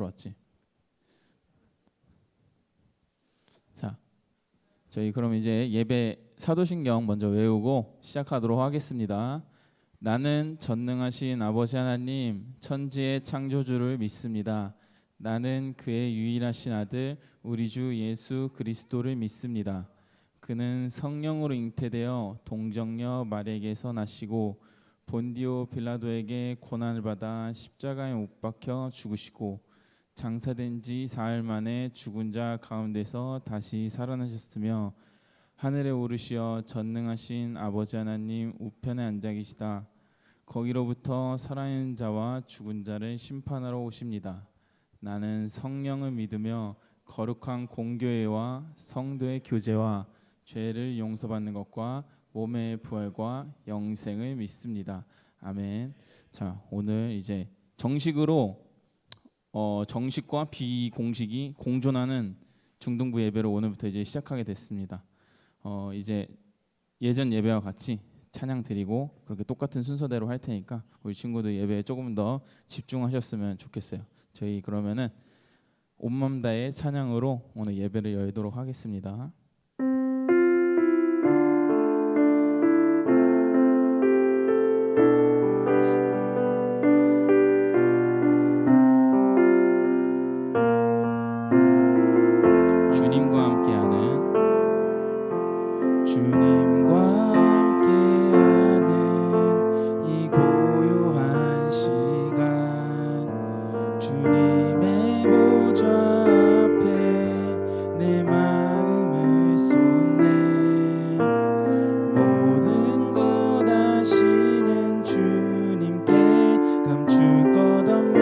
들어왔지? 자, 저희 그럼 이제 예배 사도신경 먼저 외우고 시작하도록 하겠습니다. 나는 전능하신 아버지 하나님 천지의 창조주를 믿습니다. 나는 그의 유일하신 아들 우리 주 예수 그리스도를 믿습니다. 그는 성령으로 잉태되어 동정녀 마리아에게서 나시고 본디오 빌라도에게 고난을 받아 십자가에 못 박혀 죽으시고 장사된 지 사흘 만에 죽은 자 가운데서 다시 살아나셨으며 하늘에 오르시어 전능하신 아버지 하나님 우편에 앉아 계시다. 거기로부터 살아있는 자와 죽은 자를 심판하러 오십니다. 나는 성령을 믿으며 거룩한 공교회와 성도의 교제와 죄를 용서받는 것과 몸의 부활과 영생을 믿습니다. 아멘. 자, 오늘 이제 정식으로 정식과 비공식이 공존하는 중등부 예배로 오늘부터 이제 시작하게 됐습니다. 이제 예전 예배와 같이 찬양 드리고 그렇게 똑같은 순서대로 할 테니까 우리 친구들 예배에 조금 더 집중하셨으면 좋겠어요. 저희 그러면은 온맘 다의 찬양으로 오늘 예배를 열도록 하겠습니다. 주님과 함께하는 이 고요한 시간 주님의 보좌 앞에 내 마음을 쏟네. 모든 것 아시는 주님께 감출 것 없네.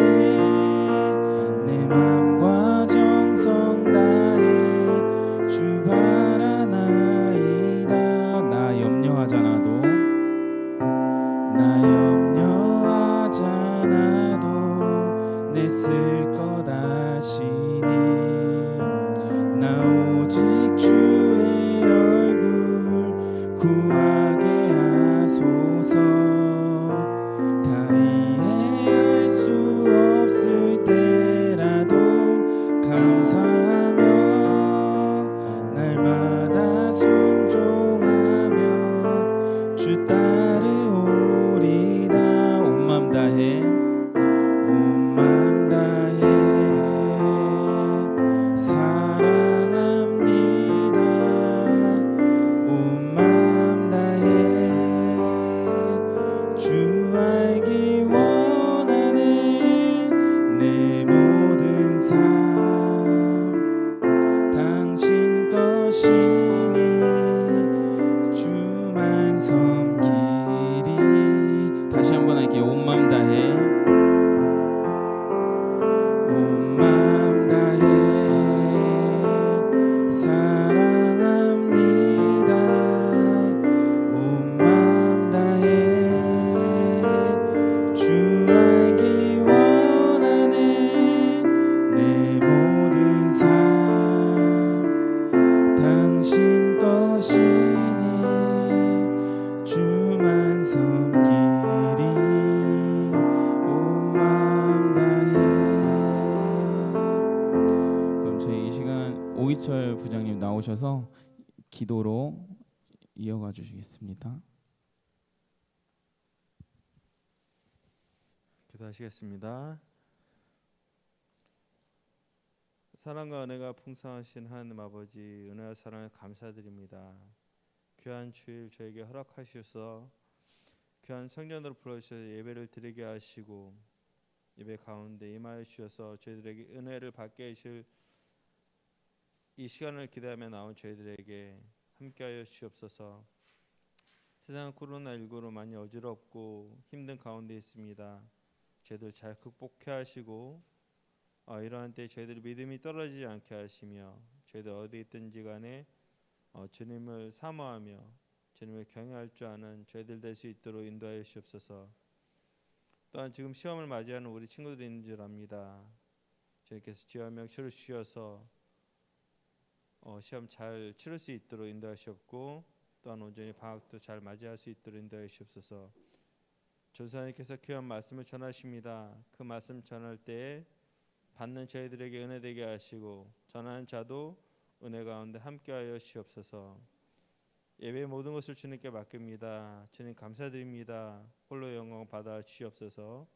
내 맘과 정성 다해 주 바라나이다. 나 염려하잖아도 내 쓸 것 아시니 나 오직 주의 얼굴 구하게 하소서. 다 이해할 수 없을 때라도 감사하며 날마다 순종하며 주 따르오리다. 온 맘 다해 다시 한번 할게요. 온 맘 다해 온 맘 다해 사랑합니다. 온 맘 다해 주 알기 원하네. 내 모든 삶 당신 것이니 주만 섬기리. 온 맘 다해. 그럼 저희 이 시간 오이철 부장님 나오셔서 기도로 이어가 주시겠습니다. 기도하시겠습니다. 사랑과 은혜가 풍성하신 하나님 아버지, 은혜와 사랑을 감사드립니다. 귀한 주일 저에게 허락하셔서 귀한 성전으로 불러주셔서 예배를 드리게 하시고 예배 가운데 임하여 주셔서 저희들에게 은혜를 받게 하실 이 시간을 기대하며 나온 저희들에게 함께하여 주시옵소서. 세상은 코로나19로 많이 어지럽고 힘든 가운데 있습니다. 저희들 잘 극복해 하시고 이러한 때 저희들 믿음이 떨어지지 않게 하시며 저희들 어디 있든지 간에 주님을 사모하며 주님을 경외할 줄 아는 저희들 될 수 있도록 인도하여 주옵소서. 또한 지금 시험을 맞이하는 우리 친구들이 있는 줄 압니다. 주님께서 지혜와 명철을 주셔서 시험 잘 치를 수 있도록 인도하시옵고 또한 온전히 방학도 잘 맞이할 수 있도록 인도하여 주옵소서. 전사님께서 귀한 말씀을 전하십니다. 그 말씀 전할 때에 받는 저희들에게 은혜 되게 하시고 전하는 자도 은혜 가운데 함께하여 주옵소서. 예배 모든 것을 주님께 맡깁니다. 주님 감사드립니다. 홀로 영광 받아 주옵소서.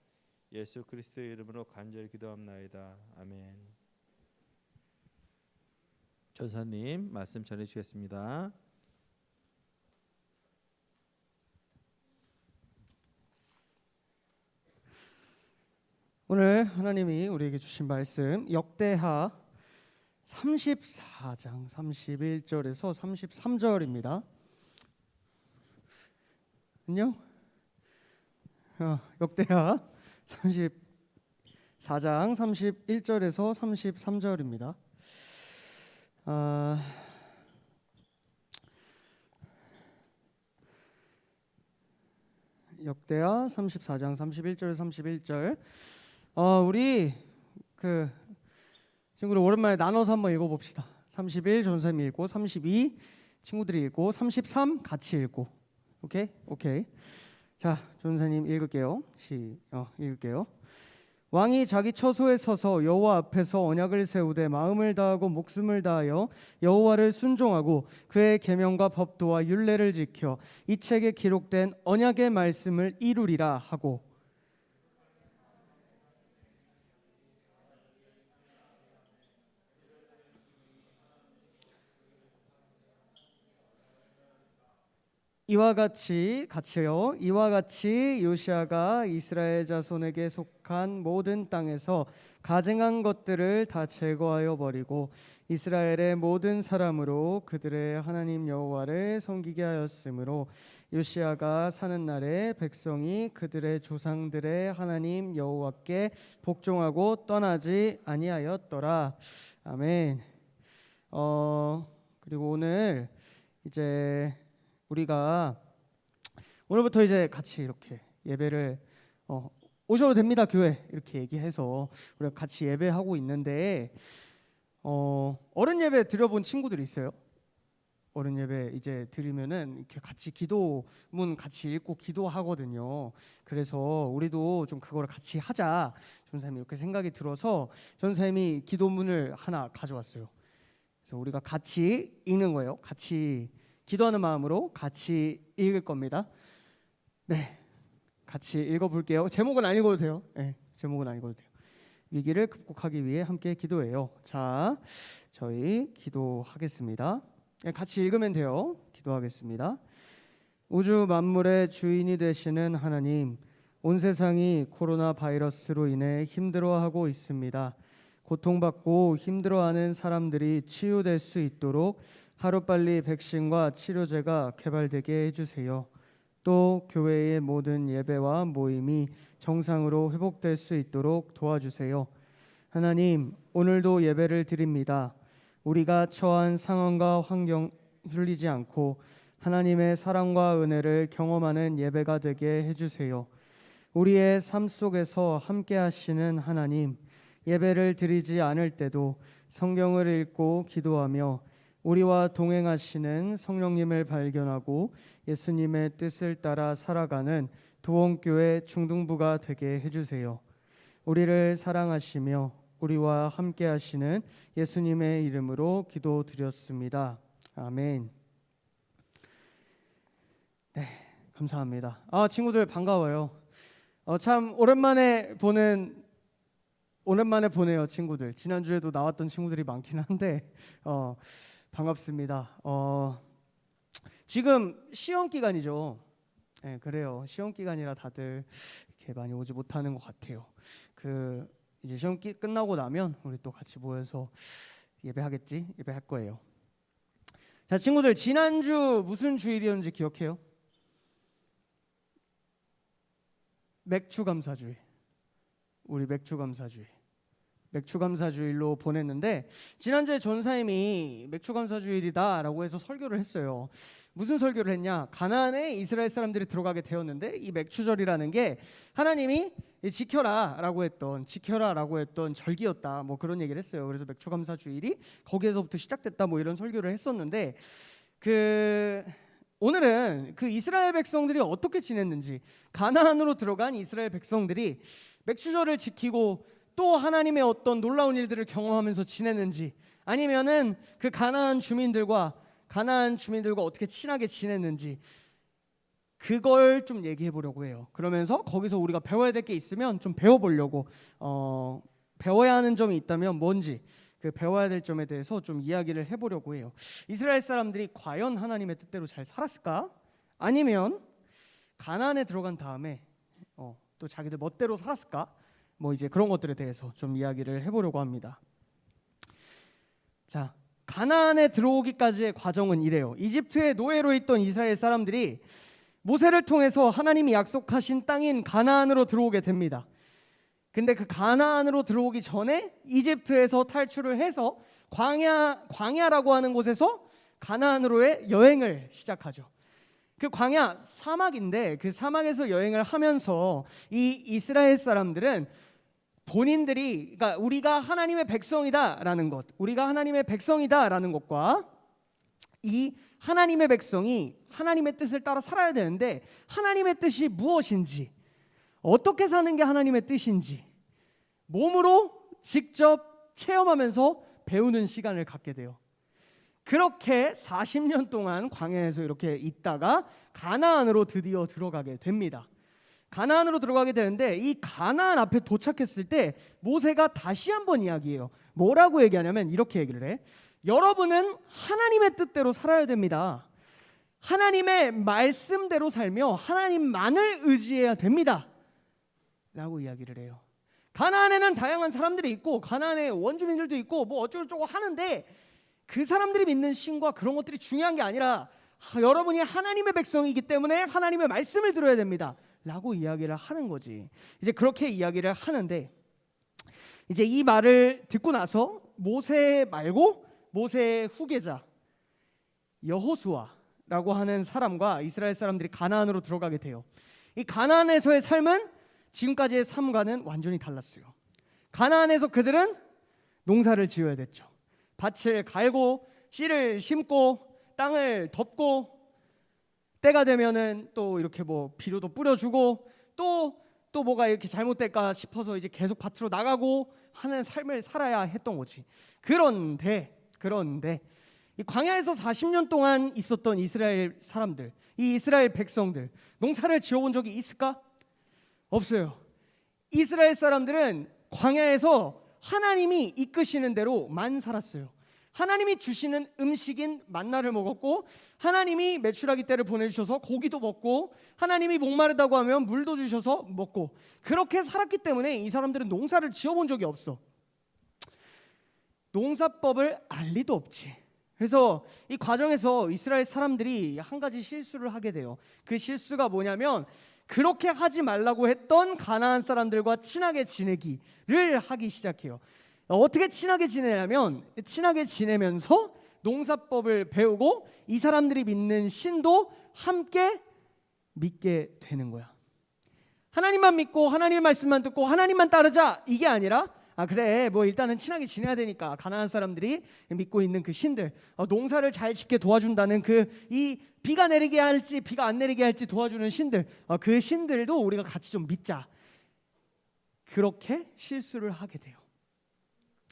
예수 그리스도의 이름으로 간절히 기도합나이다. 아멘. 전사님 말씀 전해 주시겠습니다. 오늘 하나님이 우리에게 주신 말씀 역대하 34장 31절에서 33절입니다. 안녕? 역대하 34장 31절에서 33절입니다. 역대하 34장 31절에서 31절. 우리 그 친구들 오랜만에 나눠서 한번 읽어봅시다. 31 전사님이 읽고 32 친구들이 읽고 33 같이 읽고. 오케이. 자, 전사님 읽을게요. 읽을게요. 왕이 자기 처소에 서서 여호와 앞에서 언약을 세우되 마음을 다하고 목숨을 다하여 여호와를 순종하고 그의 계명과 법도와 율례를 지켜 이 책에 기록된 언약의 말씀을 이루리라 하고 이와 같이 요시아가 이스라엘 자손에게 속한 모든 땅에서 가증한 것들을 다 제거하여 버리고 이스라엘의 모든 사람으로 그들의 하나님 여호와를 섬기게 하였으므로 요시아가 사는 날에 백성이 그들의 조상들의 하나님 여호와께 복종하고 떠나지 아니하였더라. 아멘. 그리고 오늘 이제 우리가 오늘부터 이제 같이 이렇게 예배를 오셔도 됩니다 교회 이렇게 얘기해서 우리가 같이 예배하고 있는데 어른 예배 드려본 친구들 있어요? 어른 예배 이제 드리면은 이렇게 같이 기도문 같이 읽고 기도하거든요. 그래서 우리도 좀 그걸 같이 하자 전사님이 이렇게 생각이 들어서 전사님이 기도문을 하나 가져왔어요. 그래서 우리가 같이 읽는 거예요. 같이 기도하는 마음으로 같이 읽을 겁니다. 네, 같이 읽어볼게요. 제목은 안 읽어도 돼요. 네, 제목은 안 읽어도 돼요. 위기를 극복하기 위해 함께 기도해요. 자, 저희 기도하겠습니다. 네, 같이 읽으면 돼요. 기도하겠습니다. 우주 만물의 주인이 되시는 하나님, 온 세상이 코로나 바이러스로 인해 힘들어하고 있습니다. 고통받고 힘들어하는 사람들이 치유될 수 있도록 하루빨리 백신과 치료제가 개발되게 해주세요. 또 교회의 모든 예배와 모임이 정상으로 회복될 수 있도록 도와주세요. 하나님, 오늘도 예배를 드립니다. 우리가 처한 상황과 환경 흘리지 않고 하나님의 사랑과 은혜를 경험하는 예배가 되게 해주세요. 우리의 삶 속에서 함께 하시는 하나님, 예배를 드리지 않을 때도 성경을 읽고 기도하며 우리와 동행하시는 성령님을 발견하고 예수님의 뜻을 따라 살아가는 도원교회 중등부가 되게 해주세요. 우리를 사랑하시며 우리와 함께 하시는 예수님의 이름으로 기도드렸습니다. 아멘. 네, 감사합니다. 친구들 반가워요. 참 오랜만에 보네요, 친구들. 지난주에도 나왔던 친구들이 많긴 한데 반갑습니다. 지금 시험 기간이죠. 네, 그래요. 시험 기간이라 다들 이렇게 많이 오지 못하는 것 같아요. 이제 시험 끝나고 나면 우리 또 같이 모여서 예배할 거예요. 자, 친구들 지난주 무슨 주일이었는지 기억해요? 맥주감사주일. 우리 맥주감사주일로 보냈는데 지난주에 전사님이 맥주감사주일이다라고 해서 설교를 했어요. 무슨 설교를 했냐? 가나안에 이스라엘 사람들이 들어가게 되었는데 이 맥주절이라는 게 하나님이 지켜라라고 했던 절기였다. 뭐 그런 얘기를 했어요. 그래서 맥주감사주일이 거기에서부터 시작됐다. 뭐 이런 설교를 했었는데 오늘은 그 이스라엘 백성들이 어떻게 지냈는지 가나안으로 들어간 이스라엘 백성들이 맥주절을 지키고 또 하나님의 어떤 놀라운 일들을 경험하면서 지냈는지, 아니면은 그 가나안 주민들과 어떻게 친하게 지냈는지, 그걸 좀 얘기해 보려고 해요. 그러면서 거기서 우리가 배워야 될 게 있으면 좀 배워보려고, 배워야 하는 점이 있다면 뭔지, 그 배워야 될 점에 대해서 좀 이야기를 해보려고 해요. 이스라엘 사람들이 과연 하나님의 뜻대로 잘 살았을까? 아니면 가나안에 들어간 다음에 또 자기들 멋대로 살았을까? 뭐 이제 그런 것들에 대해서 좀 이야기를 해보려고 합니다. 자, 가나안에 들어오기까지의 과정은 이래요. 이집트의 노예로 있던 이스라엘 사람들이 모세를 통해서 하나님이 약속하신 땅인 가나안으로 들어오게 됩니다. 근데 그 가나안으로 들어오기 전에 이집트에서 탈출을 해서 광야라고 하는 곳에서 가나안으로의 여행을 시작하죠. 그 광야 사막인데 그 사막에서 여행을 하면서 이 이스라엘 사람들은 본인들이, 그러니까 우리가 하나님의 백성이다라는 것, 우리가 하나님의 백성이다라는 것과 이 하나님의 백성이 하나님의 뜻을 따라 살아야 되는데 하나님의 뜻이 무엇인지, 어떻게 사는 게 하나님의 뜻인지 몸으로 직접 체험하면서 배우는 시간을 갖게 돼요. 그렇게 40년 동안 광야에서 이렇게 있다가 가나안으로 드디어 들어가게 됩니다. 가나안으로 들어가게 되는데 이 가나안 앞에 도착했을 때 모세가 다시 한번 이야기해요. 뭐라고 얘기하냐면 이렇게 얘기를 해. 여러분은 하나님의 뜻대로 살아야 됩니다. 하나님의 말씀대로 살며 하나님만을 의지해야 됩니다 라고 이야기를 해요. 가나안에는 다양한 사람들이 있고 가나안에 원주민들도 있고 뭐 어쩌고저쩌고 하는데 그 사람들이 믿는 신과 그런 것들이 중요한 게 아니라 여러분이 하나님의 백성이기 때문에 하나님의 말씀을 들어야 됩니다 라고 이야기를 하는 거지. 이제 그렇게 이야기를 하는데 이제 이 말을 듣고 나서 모세 말고 모세의 후계자 여호수아라고 하는 사람과 이스라엘 사람들이 가나안으로 들어가게 돼요. 이 가나안에서의 삶은 지금까지의 삶과는 완전히 달랐어요. 가나안에서 그들은 농사를 지어야 됐죠. 밭을 갈고 씨를 심고 땅을 덮고 때가 되면은 또 이렇게 뭐 비료도 뿌려주고 또 뭐가 이렇게 잘못될까 싶어서 이제 계속 밭으로 나가고 하는 삶을 살아야 했던 거지. 그런데 이 광야에서 40년 동안 있었던 이스라엘 사람들, 이 이스라엘 백성들 농사를 지어본 적이 있을까? 없어요. 이스라엘 사람들은 광야에서 하나님이 이끄시는 대로만 살았어요. 하나님이 주시는 음식인 만나를 먹었고 하나님이 메추라기 떼를 보내주셔서 고기도 먹고 하나님이 목마르다고 하면 물도 주셔서 먹고 그렇게 살았기 때문에 이 사람들은 농사를 지어본 적이 없어. 농사법을 알 리도 없지. 그래서 이 과정에서 이스라엘 사람들이 한 가지 실수를 하게 돼요. 그 실수가 뭐냐면 그렇게 하지 말라고 했던 가나안 사람들과 친하게 지내기를 하기 시작해요. 어떻게 친하게 지내냐면 친하게 지내면서 농사법을 배우고 이 사람들이 믿는 신도 함께 믿게 되는 거야. 하나님만 믿고 하나님의 말씀만 듣고 하나님만 따르자 이게 아니라 그래 뭐 일단은 친하게 지내야 되니까 가나안 사람들이 믿고 있는 그 신들 농사를 잘 짓게 도와준다는 그 이 비가 내리게 할지 비가 안 내리게 할지 도와주는 신들 그 신들도 우리가 같이 좀 믿자. 그렇게 실수를 하게 돼요.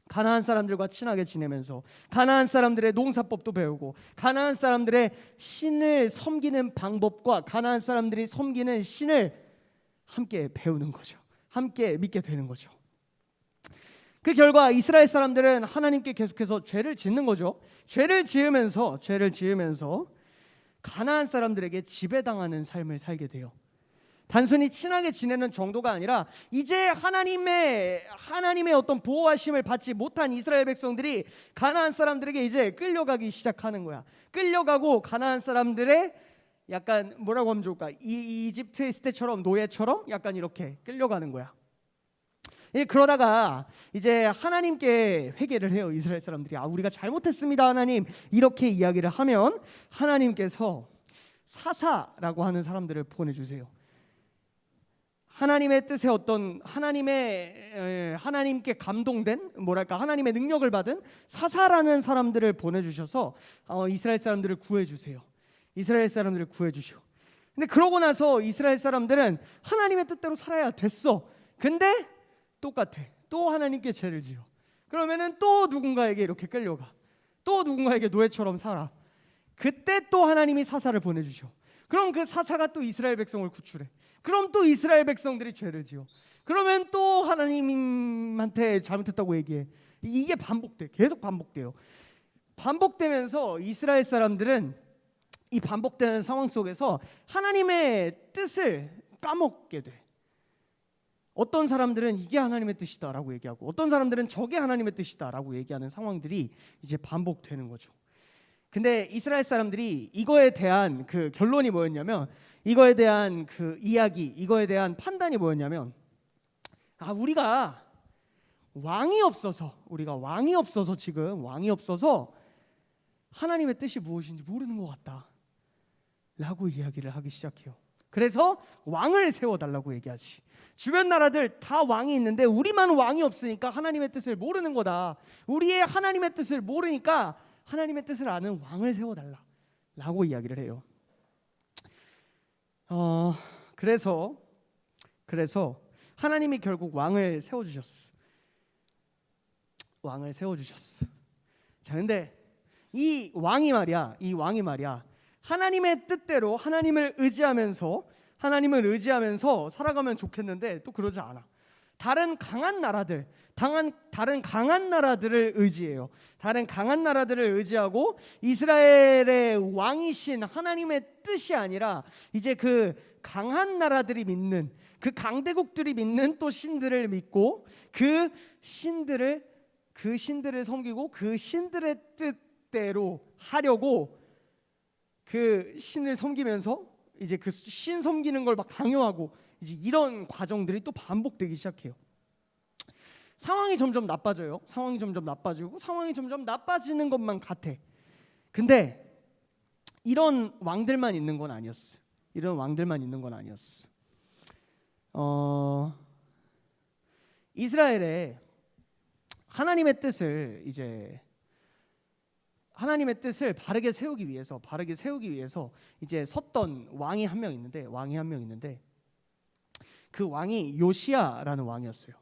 가나안 사람들과 친하게 지내면서 가나안 사람들의 농사법도 배우고 가나안 사람들의 신을 섬기는 방법과 가나안 사람들이 섬기는 신을 함께 배우는 거죠. 함께 믿게 되는 거죠. 그 결과 이스라엘 사람들은 하나님께 계속해서 죄를 짓는 거죠. 죄를 지으면서 가나안 사람들에게 지배당하는 삶을 살게 돼요. 단순히 친하게 지내는 정도가 아니라 이제 하나님의 어떤 보호하심을 받지 못한 이스라엘 백성들이 가나안 사람들에게 이제 끌려가기 시작하는 거야. 끌려가고 가나안 사람들의 약간 뭐라고 하면 좋을까? 이집트에 있을 때처럼 노예처럼 약간 이렇게 끌려가는 거야. 그러다가 이제 하나님께 회개를 해요. 이스라엘 사람들이 우리가 잘못했습니다 하나님 이렇게 이야기를 하면 하나님께서 사사라고 하는 사람들을 보내주세요. 하나님의 뜻에 어떤 하나님께 감동된 뭐랄까 하나님의 능력을 받은 사사라는 사람들을 보내주셔서 이스라엘 사람들을 구해주세요. 이스라엘 사람들을 구해주셔. 근데 그러고 나서 이스라엘 사람들은 하나님의 뜻대로 살아야 됐어. 근데 똑같아. 또 하나님께 죄를 지어. 그러면은 또 누군가에게 이렇게 끌려가. 또 누군가에게 노예처럼 살아. 그때 또 하나님이 사사를 보내주셔. 그럼 그 사사가 또 이스라엘 백성을 구출해. 그럼 또 이스라엘 백성들이 죄를 지어. 그러면 또 하나님한테 잘못했다고 얘기해. 이게 반복돼. 계속 반복돼요. 반복되면서 이스라엘 사람들은 이 반복되는 상황 속에서 하나님의 뜻을 까먹게 돼. 어떤 사람들은 이게 하나님의 뜻이다라고 얘기하고 어떤 사람들은 저게 하나님의 뜻이다라고 얘기하는 상황들이 이제 반복되는 거죠. 근데 이스라엘 사람들이 이거에 대한 그 결론이 뭐였냐면, 이거에 대한 그 이야기, 이거에 대한 판단이 뭐였냐면, 우리가 왕이 없어서 지금 왕이 없어서 하나님의 뜻이 무엇인지 모르는 것 같다 라고 이야기를 하기 시작해요. 그래서 왕을 세워달라고 얘기하지. 주변 나라들 다 왕이 있는데 우리만 왕이 없으니까 하나님의 뜻을 모르는 거다. 우리의 하나님의 뜻을 모르니까 하나님의 뜻을 아는 왕을 세워달라 라고 이야기를 해요. 그래서 하나님이 결국 왕을 세워주셨어. 자, 근데 이 왕이 말이야 하나님의 뜻대로 하나님을 의지하면서 살아가면 좋겠는데 또 그러지 않아. 다른 강한 나라들을 의지해요. 다른 강한 나라들을 의지하고 이스라엘의 왕이신 하나님의 뜻이 아니라 이제 그 강한 나라들이 믿는, 그 강대국들이 믿는 또 신들을 믿고 그 신들을 섬기고 그 신들의 뜻대로 하려고 그 신을 섬기면서 이제 그 신 섬기는 걸 막 강요하고 이제 이런 과정들이 또 반복되기 시작해요. 상황이 점점 나빠져요. 상황이 점점 나빠지는 것만 같아. 근데 이런 왕들만 있는 건 아니었어. 이스라엘에 하나님의 뜻을 바르게 세우기 위해서 이제 섰던 왕이 한 명 있는데 그 왕이 요시야라는 왕이었어요.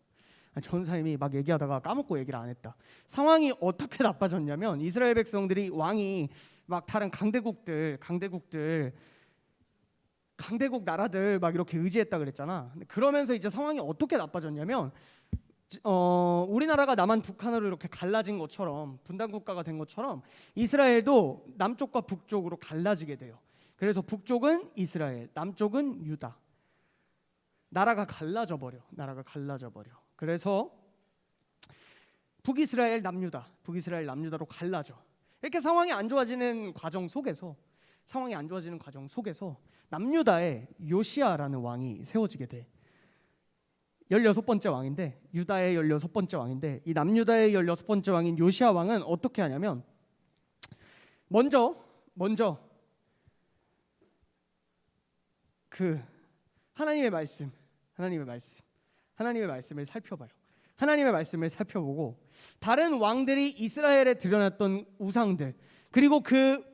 전사님이 막 얘기하다가 까먹고 얘기를 안 했다. 상황이 어떻게 나빠졌냐면 이스라엘 백성들이 왕이 막 다른 강대국 나라들 막 이렇게 의지했다 그랬잖아. 그러면서 이제 상황이 어떻게 나빠졌냐면 우리나라가 남한 북한으로 이렇게 갈라진 것처럼 분단 국가가 된 것처럼 이스라엘도 남쪽과 북쪽으로 갈라지게 돼요. 그래서 북쪽은 이스라엘, 남쪽은 유다. 나라가 갈라져 버려. 그래서 북이스라엘, 남유다로 갈라져. 이렇게 상황이 안 좋아지는 과정 속에서 남유다에 요시야라는 왕이 세워지게 돼. 16번째 왕인데 유다의 16번째 왕인데 이 남유다의 16번째 왕인 요시야 왕은 어떻게 하냐면 먼저 그 하나님의 말씀을 살펴봐요. 하나님의 말씀을 살펴보고 다른 왕들이 이스라엘에 드러났던 우상들, 그리고 그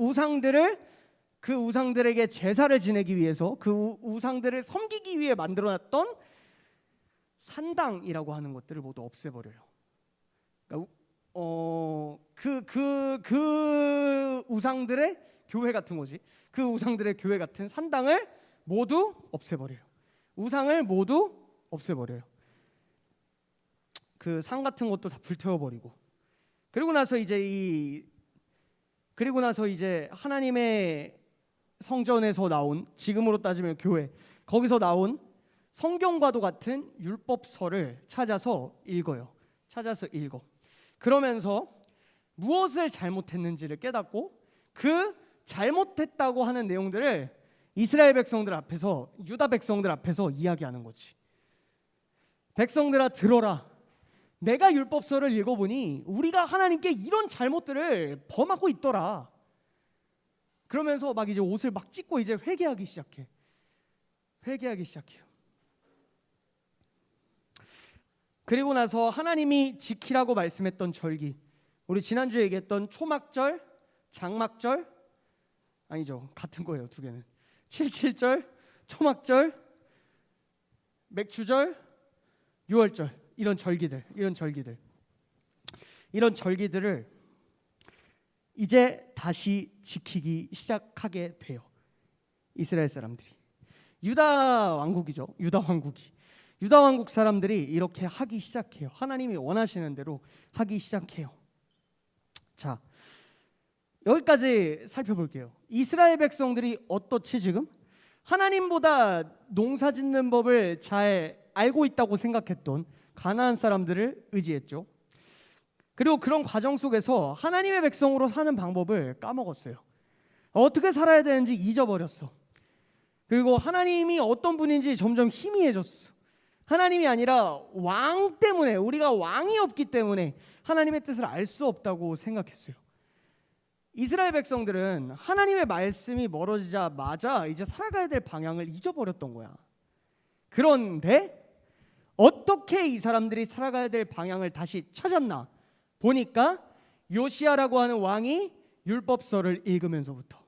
우상들에게 제사를 지내기 위해서 그 우상들을 섬기기 위해 만들어놨던 산당이라고 하는 것들을 모두 없애버려요. 그러니까 그 우상들의 교회 같은 거지. 그 우상들의 교회 같은 산당을 모두 없애버려요. 우상을 모두 없애버려요. 그 상 같은 것도 다 불태워버리고. 그리고 나서 이제 하나님의 성전에서 나온, 지금으로 따지면 교회, 거기서 나온 성경과도 같은 율법서를 찾아서 읽어. 그러면서 무엇을 잘못했는지를 깨닫고 그 잘못했다고 하는 내용들을 이스라엘 백성들 앞에서, 유다 백성들 앞에서 이야기하는 거지. 백성들아 들어라. 내가 율법서를 읽어보니 우리가 하나님께 이런 잘못들을 범하고 있더라. 그러면서 막 이제 옷을 막 찢고 이제 회개하기 시작해요. 그리고 나서 하나님이 지키라고 말씀했던 절기, 우리 지난주에 얘기했던 초막절, 장막절, 아니죠, 같은 거예요, 두 개는. 77절, 초막절, 맥주절, 유월절, 이런 절기들을 이제 다시 지키기 시작하게 돼요. 이스라엘 사람들이. 유다 왕국 사람들이 이렇게 하기 시작해요. 하나님이 원하시는 대로 하기 시작해요. 자, 여기까지 살펴볼게요. 이스라엘 백성들이 어떻지 지금? 하나님보다 농사 짓는 법을 잘 알고 있다고 생각했던 가나안 사람들을 의지했죠. 그리고 그런 과정 속에서 하나님의 백성으로 사는 방법을 까먹었어요. 어떻게 살아야 되는지 잊어버렸어. 그리고 하나님이 어떤 분인지 점점 희미해졌어. 하나님이 아니라 왕 때문에, 우리가 왕이 없기 때문에 하나님의 뜻을 알 수 없다고 생각했어요. 이스라엘 백성들은 하나님의 말씀이 멀어지자마자 이제 살아가야 될 방향을 잊어버렸던 거야. 그런데 어떻게 이 사람들이 살아가야 될 방향을 다시 찾았나 보니까 요시야라고 하는 왕이 율법서를 읽으면서부터,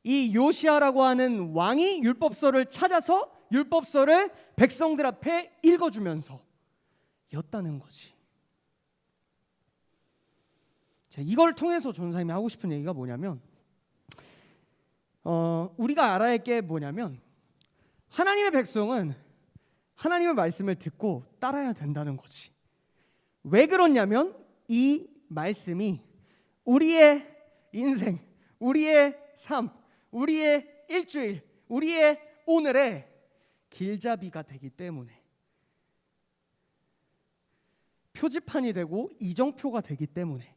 이 요시야라고 하는 왕이 율법서를 찾아서 율법서를 백성들 앞에 읽어주면서 였다는 거지. 자, 이걸 통해서 전사님이 하고 싶은 얘기가 뭐냐면, 우리가 알아야 할 게 뭐냐면, 하나님의 백성은 하나님의 말씀을 듣고 따라야 된다는 거지. 왜 그러냐면 이 말씀이 우리의 인생, 우리의 삶, 우리의 일주일, 우리의 오늘의 길잡이가 되기 때문에, 표지판이 되고 이정표가 되기 때문에,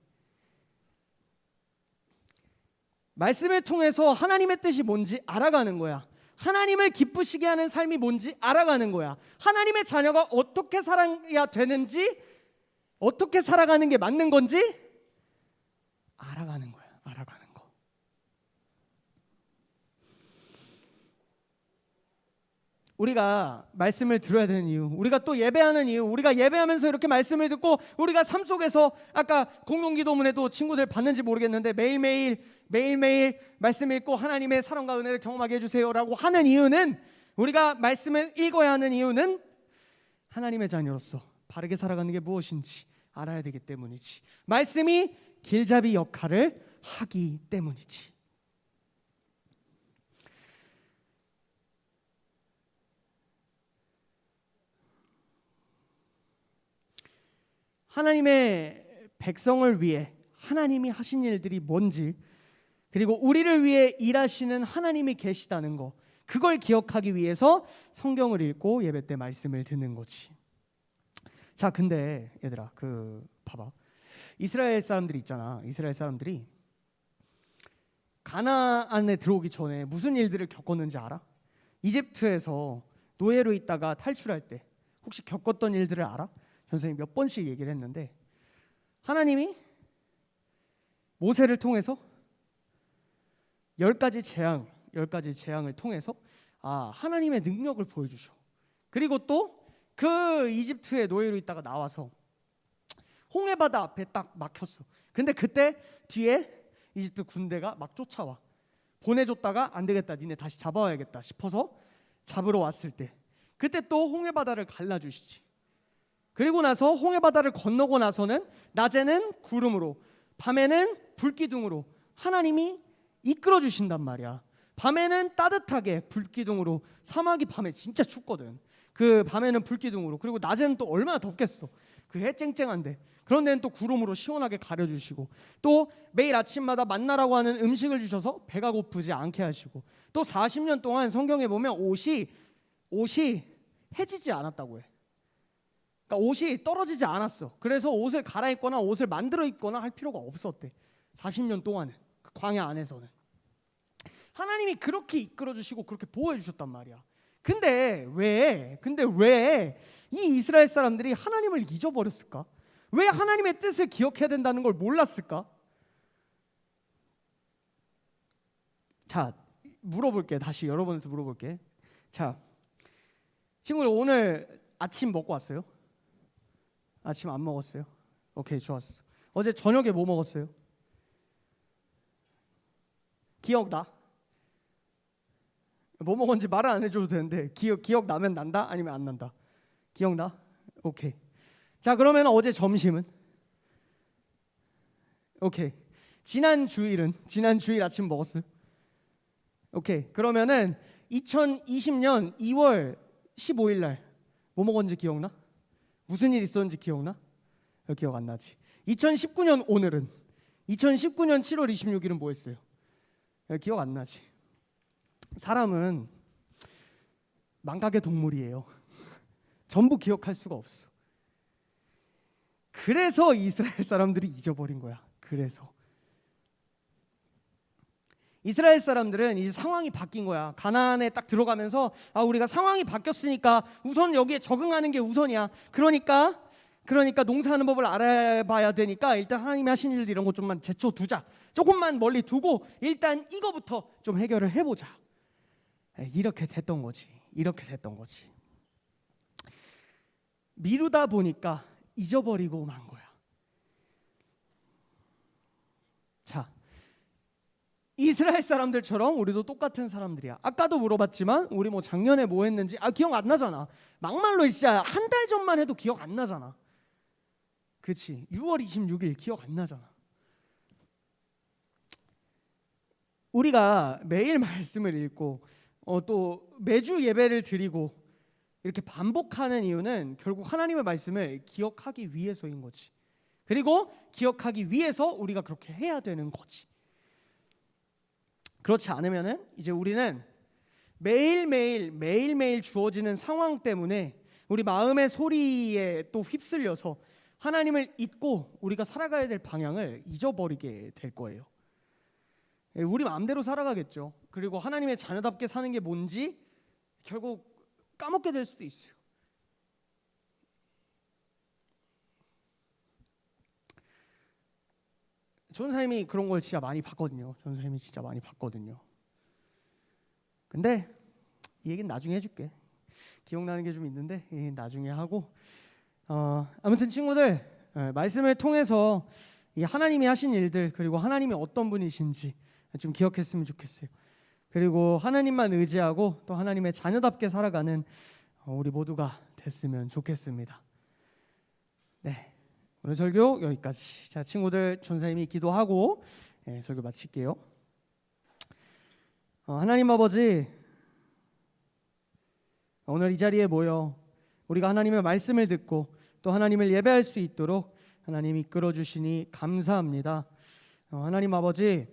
말씀을 통해서 하나님의 뜻이 뭔지 알아가는 거야. 하나님을 기쁘시게 하는 삶이 뭔지 알아가는 거야. 하나님의 자녀가 어떻게 살아야 되는지, 어떻게 살아가는 게 맞는 건지 알아가는 거야. 알아가는 거. 우리가 말씀을 들어야 되는 이유, 우리가 또 예배하는 이유, 우리가 예배하면서 이렇게 말씀을 듣고 우리가 삶 속에서, 아까 공동기도문에도 친구들 봤는지 모르겠는데 매일매일 말씀 읽고 하나님의 사랑과 은혜를 경험하게 해주세요라고 하는 이유는, 우리가 말씀을 읽어야 하는 이유는 하나님의 자녀로서 바르게 살아가는 게 무엇인지 알아야 되기 때문이지. 말씀이 길잡이 역할을 하기 때문이지. 하나님의 백성을 위해 하나님이 하신 일들이 뭔지, 그리고 우리를 위해 일하시는 하나님이 계시다는 거, 그걸 기억하기 위해서 성경을 읽고 예배 때 말씀을 듣는 거지. 자, 근데 얘들아, 봐봐. 이스라엘 사람들이 있잖아. 이스라엘 사람들이 가나안에 들어오기 전에 무슨 일들을 겪었는지 알아? 이집트에서 노예로 있다가 탈출할 때 혹시 겪었던 일들을 알아? 선생님이 몇 번씩 얘기를 했는데, 하나님이 모세를 통해서 10가지 재앙을 통해서 하나님의 능력을 보여주셔. 그리고 또 그 이집트의 노예로 있다가 나와서 홍해바다 앞에 딱 막혔어. 근데 그때 뒤에 이집트 군대가 막 쫓아와. 보내줬다가 안 되겠다, 니네 다시 잡아와야겠다 싶어서 잡으러 왔을 때, 그때 또 홍해바다를 갈라주시지. 그리고 나서 홍해바다를 건너고 나서는 낮에는 구름으로, 밤에는 불기둥으로 하나님이 이끌어 주신단 말이야. 밤에는 따뜻하게 불기둥으로, 사막이 밤에 진짜 춥거든. 그 밤에는 불기둥으로, 그리고 낮에는 또 얼마나 덥겠어. 그 해 쨍쨍한데, 그런 데는 또 구름으로 시원하게 가려주시고, 또 매일 아침마다 만나라고 하는 음식을 주셔서 배가 고프지 않게 하시고, 또 40년 동안 성경에 보면 옷이 해지지 않았다고 해. 그러니까 옷이 떨어지지 않았어. 그래서 옷을 갈아입거나 옷을 만들어 입거나 할 필요가 없었대. 40년 동안은, 그 광야 안에서는 하나님이 그렇게 이끌어 주시고 그렇게 보호해 주셨단 말이야. 근데 왜 이 이스라엘 사람들이 하나님을 잊어버렸을까? 왜 하나님의 뜻을 기억해야 된다는 걸 몰랐을까? 자, 물어볼게. 다시 여러분한테 물어볼게. 자, 친구들, 오늘 아침 먹고 왔어요? 아침 안 먹었어요? 오케이, 좋았어. 어제 저녁에 뭐 먹었어요? 기억나? 뭐 먹었는지 말을 안 해줘도 되는데 기억나면 난다? 아니면 안 난다? 기억나? 오케이. 자, 그러면 어제 점심은? 오케이. 지난 주일 아침 먹었어요? 오케이. 그러면은 2020년 2월 15일 날 뭐 먹었는지 기억나? 무슨 일 있었는지 기억나? 기억 안 나지. 2019년 오늘은 2019년 7월 26일은 뭐 했어요? 기억 안 나지. 사람은 망각의 동물이에요. 전부 기억할 수가 없어. 그래서 이스라엘 사람들이 잊어버린 거야. 그래서 이스라엘 사람들은 이제 상황이 바뀐 거야. 가나안에 딱 들어가면서 우리가 상황이 바뀌었으니까 우선 여기에 적응하는 게 우선이야. 그러니까 농사하는 법을 알아봐야 되니까 일단 하나님이 하신 일들 이런 거 좀만 제쳐두자. 조금만 멀리 두고 일단 이거부터 좀 해결을 해보자. 이렇게 됐던 거지. 미루다 보니까 잊어버리고 만 거야. 자, 이스라엘 사람들처럼 우리도 똑같은 사람들이야. 아까도 물어봤지만 우리 뭐 작년에 뭐 했는지 기억 안 나잖아. 막말로 진짜 한 달 전만 해도 기억 안 나잖아. 그치? 6월 26일 기억 안 나잖아. 우리가 매일 말씀을 읽고 또 매주 예배를 드리고 이렇게 반복하는 이유는 결국 하나님의 말씀을 기억하기 위해서인 거지. 그리고 기억하기 위해서 우리가 그렇게 해야 되는 거지. 그렇지 않으면은 이제 우리는 매일매일 주어지는 상황 때문에 우리 마음의 소리에 또 휩쓸려서 하나님을 잊고 우리가 살아가야 될 방향을 잊어버리게 될 거예요. 우리 마음대로 살아가겠죠. 그리고 하나님의 자녀답게 사는 게 뭔지 결국 까먹게 될 수도 있어요. 전사님이 그런 걸 진짜 많이 봤거든요. 근데 이 얘기는 나중에 해줄게. 기억나는 게 좀 있는데 나중에 하고 아무튼 친구들 말씀을 통해서 이 하나님이 하신 일들 그리고 하나님이 어떤 분이신지 좀 기억했으면 좋겠어요. 그리고 하나님만 의지하고 또 하나님의 자녀답게 살아가는 우리 모두가 됐으면 좋겠습니다. 네. 오늘 설교 여기까지. 자, 친구들 전사님이 기도하고 설교 마칠게요. 하나님 아버지, 오늘 이 자리에 모여 우리가 하나님의 말씀을 듣고 또 하나님을 예배할 수 있도록 하나님 이끌어 주시니 감사합니다. 하나님 아버지,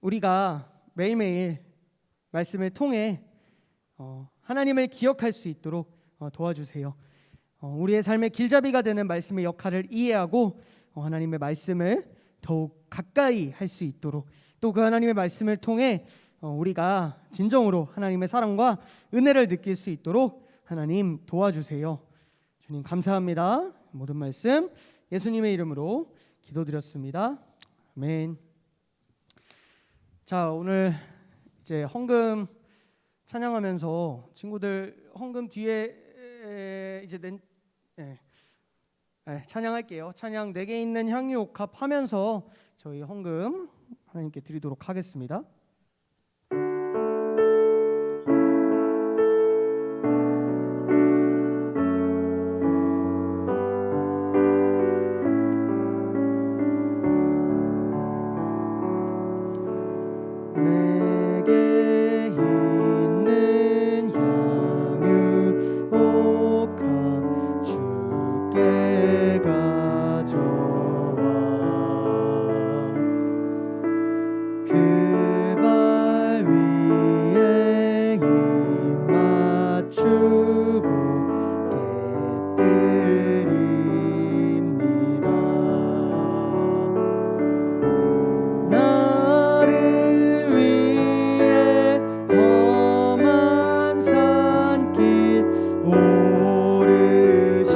우리가 매일매일 말씀을 통해 하나님을 기억할 수 있도록 도와주세요. 우리의 삶의 길잡이가 되는 말씀의 역할을 이해하고 하나님의 말씀을 더욱 가까이 할 수 있도록 또 그 하나님의 말씀을 통해 우리가 진정으로 하나님의 사랑과 은혜를 느낄 수 있도록 하나님 도와주세요. 주님 감사합니다. 모든 말씀 예수님의 이름으로 기도드렸습니다. 아멘. 자, 오늘 이제 헌금 찬양하면서 친구들 헌금 뒤에 이제 찬양할게요. 찬양 내게 있는 향유 옥합 하면서 저희 헌금 하나님께 드리도록 하겠습니다. 내게 있는 향유 옥합 주께 가져와 그 발 위에 입 맞추고 깨뜨립니다. 나를 위해 험한 산길 오르신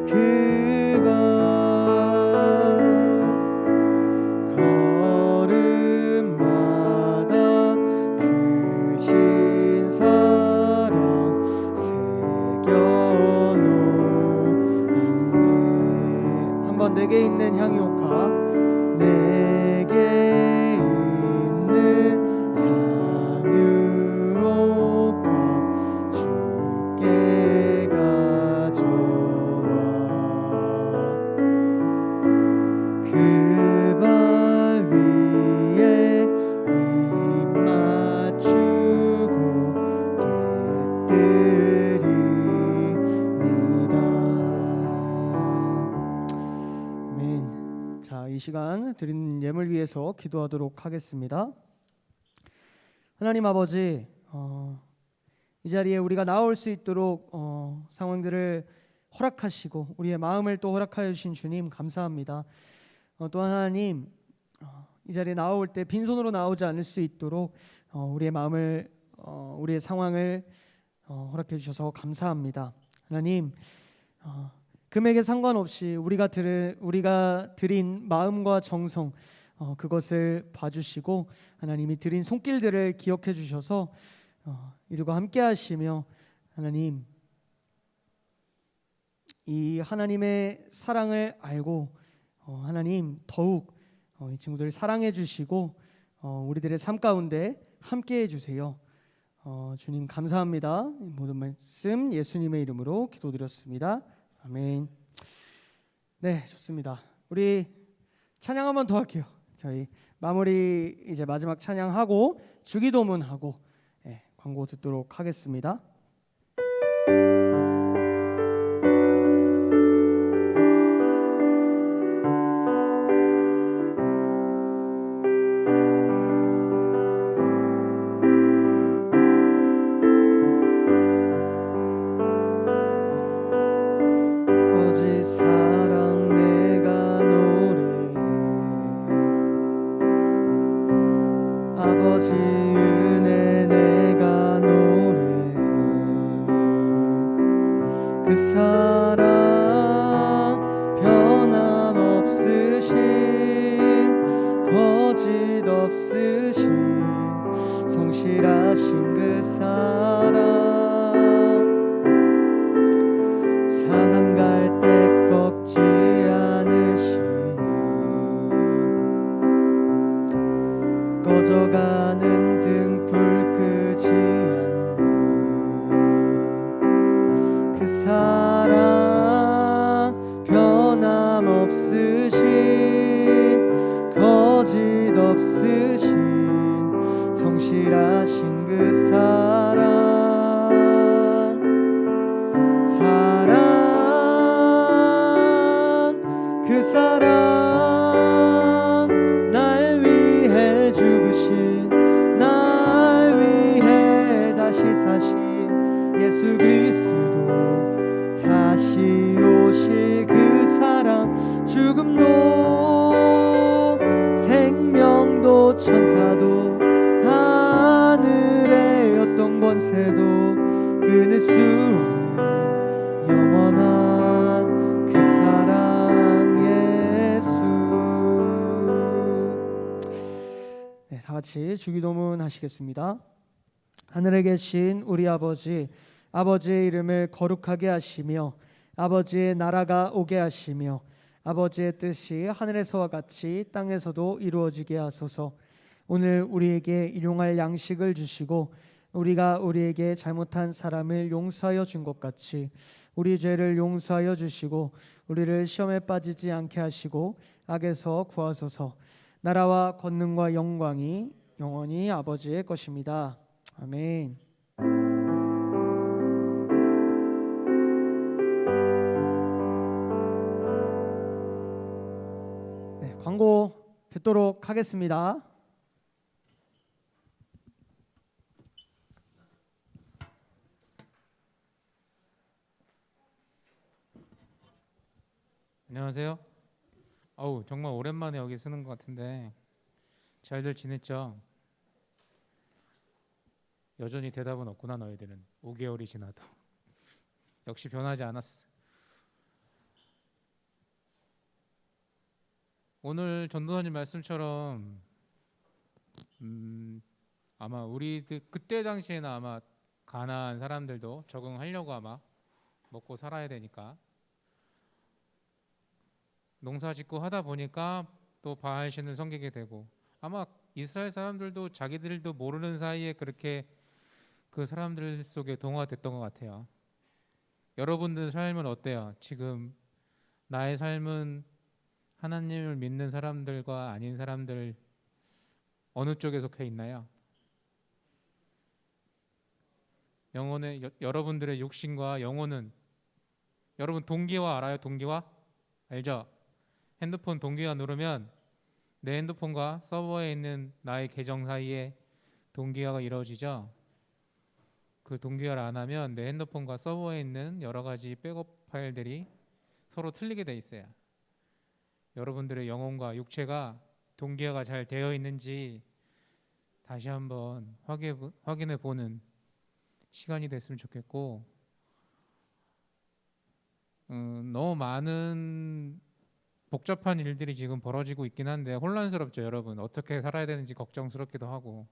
그 발 걸음마다 크신 사랑 새겨놓았네. 한번 내게 있는 향유 옥합 내게 있는 향유 옥합 이 시간 드린 예물 위해서 기도하도록 하겠습니다. 하나님 아버지, 이 자리에 우리가 나올 수 있도록 상황들을 허락하시고 우리의 마음을 또 허락하여 주신 주님 감사합니다. 또 하나님, 이 자리에 나올 때 빈손으로 나오지 않을 수 있도록 우리의 마음을 우리의 상황을 허락해 주셔서 감사합니다. 하나님, 금액에 상관없이 우리가 드린 마음과 정성 그것을 봐주시고 하나님이 드린 손길들을 기억해 주셔서 이들과 함께 하시며 하나님, 이 하나님의 사랑을 알고 하나님 더욱 이 친구들을 사랑해 주시고 우리들의 삶 가운데 함께 해주세요. 주님 감사합니다. 모든 말씀 예수님의 이름으로 기도드렸습니다. 아멘. 네, 좋습니다. 우리 찬양 한 번 더 할게요. 저희 마무리 이제 마지막 찬양하고 주기도문하고 광고 듣도록 하겠습니다. 그 사랑 변함없으신 거짓 없으신 성실하신 그 사랑 상한 갈 때 꺾지 않으시는 꺼져가는 등불 끄지 않는 그 사랑 변함없으신 거짓 없으신 성실하신 그 사랑 그 사랑 날 위해 죽으신 날 위해 다시 사신 예수 그리스도 다시 오실 그 사랑 죽음도 생명도 천사도 하늘의 어떤 권세도 끊을 수 없는 영원한 그 사랑 예수. 네, 다 같이 주기도문 하시겠습니다. 하늘에 계신 우리 아버지, 아버지의 이름을 거룩하게 하시며 아버지의 나라가 오게 하시며 아버지의 뜻이 하늘에서와 같이 땅에서도 이루어지게 하소서. 오늘 우리에게 일용할 양식을 주시고 우리가 우리에게 잘못한 사람을 용서하여 준 것 같이 우리 죄를 용서하여 주시고 우리를 시험에 빠지지 않게 하시고 악에서 구하소서. 나라와 권능과 영광이 영원히 아버지의 것입니다. 아멘. 네, 광고 듣도록 하겠습니다. 안녕하세요. 어우, 정말 오랜만에 여기 쓰는 것 같은데 잘들 지냈죠? 여전히 대답은 없구나. 너희들은 5개월이 지나도 역시 변하지 않았어. 오늘 전도사님 말씀처럼 아마 우리들 그때 당시에는 아마 가난한 사람들도 적응하려고 아마 먹고 살아야 되니까 농사 짓고 하다 보니까 또 바알신을 섬기게 되고 아마 이스라엘 사람들도 자기들도 모르는 사이에 그렇게 그 사람들 속에 동화됐던 것 같아요. 여러분들 삶은 어때요? 지금 나의 삶은 하나님을 믿는 사람들과 아닌 사람들 어느 쪽에 속해 있나요? 여러분들의 육신과 영혼은 여러분 동기화 알아요? 동기화? 알죠? 핸드폰 동기화 누르면 내 핸드폰과 서버에 있는 나의 계정 사이에 동기화가 이루어지죠. 그 동기화를 안 하면 내 핸드폰과 서버에 있는 여러 가지 백업 파일들이 서로 틀리게 돼 있어요. 여러분들의 영혼과 육체가 동기화가 잘 되어 있는지 다시 한번 확인해 보는 시간이 됐으면 좋겠고, 너무 많은 복잡한 일들이 지금 벌어지고 있긴 한데 혼란스럽죠. 여러분 어떻게 살아야 되는지 걱정스럽기도 하고,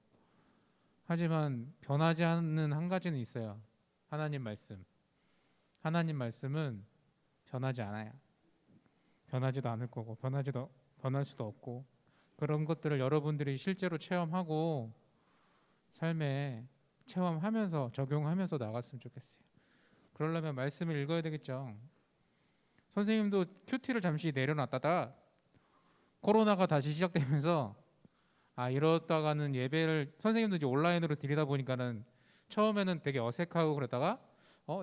하지만 변하지 않는 한 가지는 있어요. 하나님 말씀. 하나님 말씀은 변하지 않아요. 변하지도 않을 거고 변할 수도 없고, 그런 것들을 여러분들이 실제로 체험하고 삶에 체험하면서 적용하면서 나갔으면 좋겠어요. 그러려면 말씀을 읽어야 되겠죠. 선생님도 큐티를 잠시 내려놨다가 코로나가 다시 시작되면서 이러다가는 예배를 선생님도 이제 온라인으로 드리다 보니까는 처음에는 되게 어색하고 그러다가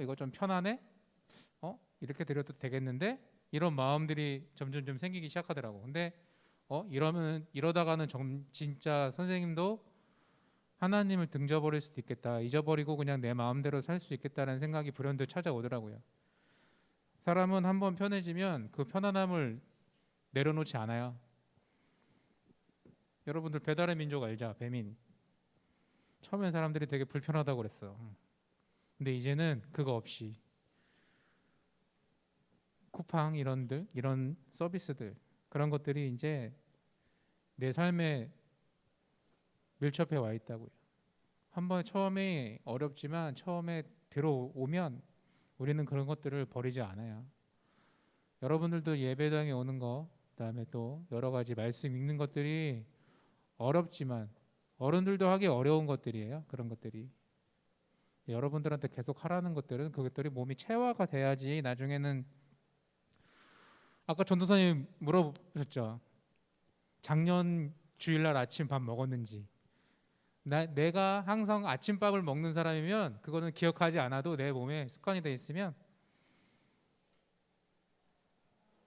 이거 좀 편하네? 이렇게 드려도 되겠는데? 이런 마음들이 점점 좀 생기기 시작하더라고. 근데 이러다가는 진짜 선생님도 하나님을 등져버릴 수도 있겠다. 잊어버리고 그냥 내 마음대로 살 수 있겠다는 생각이 불현듯 찾아오더라고요. 사람은 한번 편해지면 그 편안함을 내려놓지 않아요. 여러분들 배달의 민족 알죠? 배민. 처음엔 사람들이 되게 불편하다고 그랬어. 근데 이제는 그거 없이 쿠팡 이런 서비스들, 그런 것들이 이제 내 삶에 밀접해 와 있다고요. 한번 처음에 어렵지만 처음에 들어오면 우리는 그런 것들을 버리지 않아요. 여러분들도 예배당에 오는 거, 그다음에 또 여러 가지 말씀 읽는 것들이 어렵지만 어른들도 하기 어려운 것들이에요. 그런 것들이 여러분들한테 계속 하라는 것들은 그것들이 몸이 체화가 돼야지 나중에는. 아까 전도사님 물어보셨죠. 작년 주일날 아침 밥 먹었는지. 내가 항상 아침밥을 먹는 사람이면 그거는 기억하지 않아도 내 몸에 습관이 돼 있으면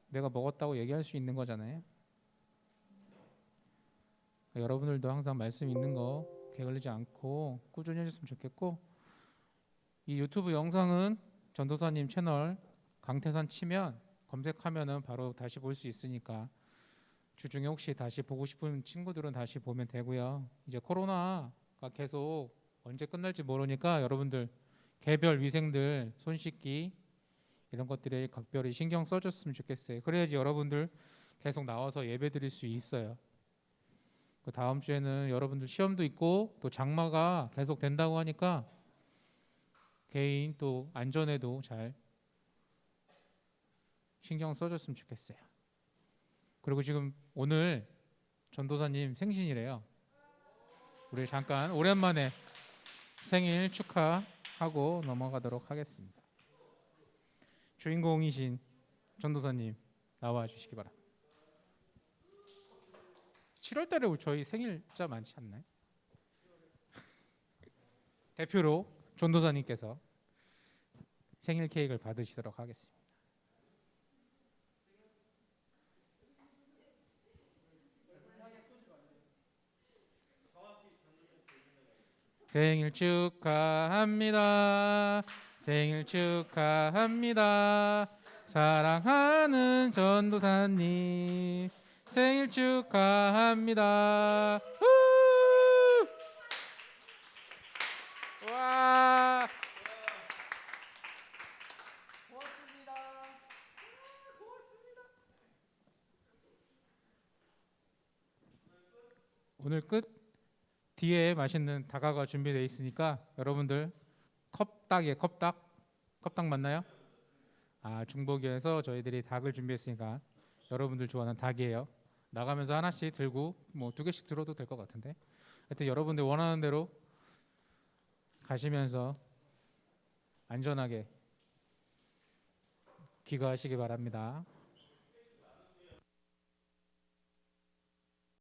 내가 먹었다고 얘기할 수 있는 거잖아요. 여러분들도 항상 말씀 있는 거 게을리지 않고 꾸준히 해줬으면 좋겠고, 이 유튜브 영상은 전도사님 채널 강태산 치면 검색하면은 바로 다시 볼 수 있으니까 주중에 혹시 다시 보고 싶은 친구들은 다시 보면 되고요. 이제 코로나가 계속 언제 끝날지 모르니까 여러분들 개별 위생들, 손 씻기 이런 것들에 각별히 신경 써줬으면 좋겠어요. 그래야지 여러분들 계속 나와서 예배 드릴 수 있어요. 그 다음 주에는 여러분들 시험도 있고 또 장마가 계속 된다고 하니까 개인 또 안전에도 잘 신경 써줬으면 좋겠어요. 그리고 지금 오늘 전도사님 생신이래요. 우리 잠깐 오랜만에 생일 축하하고 넘어가도록 하겠습니다. 주인공이신 전도사님 나와 주시기 바랍니다. 7월 달에 저희 생일자 많지 않나요? 대표로 전도사님께서 생일 케이크를 받으시도록 하겠습니다. 생일 축하합니다. 생일 축하합니다. 사랑하는 전도사님 생일 축하합니다. 와! 고맙습니다. 고맙습니다. 오늘 끝. 뒤에 맛있는 다가가 준비되어 있으니까 여러분들 컵닭이에요. 컵닭 맞나요? 중복이어서 저희들이 닭을 준비했으니까 여러분들 좋아하는 닭이에요. 나가면서 하나씩 들고 뭐 2개씩 들어도 될 것 같은데, 하여튼 여러분들 원하는 대로 가시면서 안전하게 귀가하시기 바랍니다.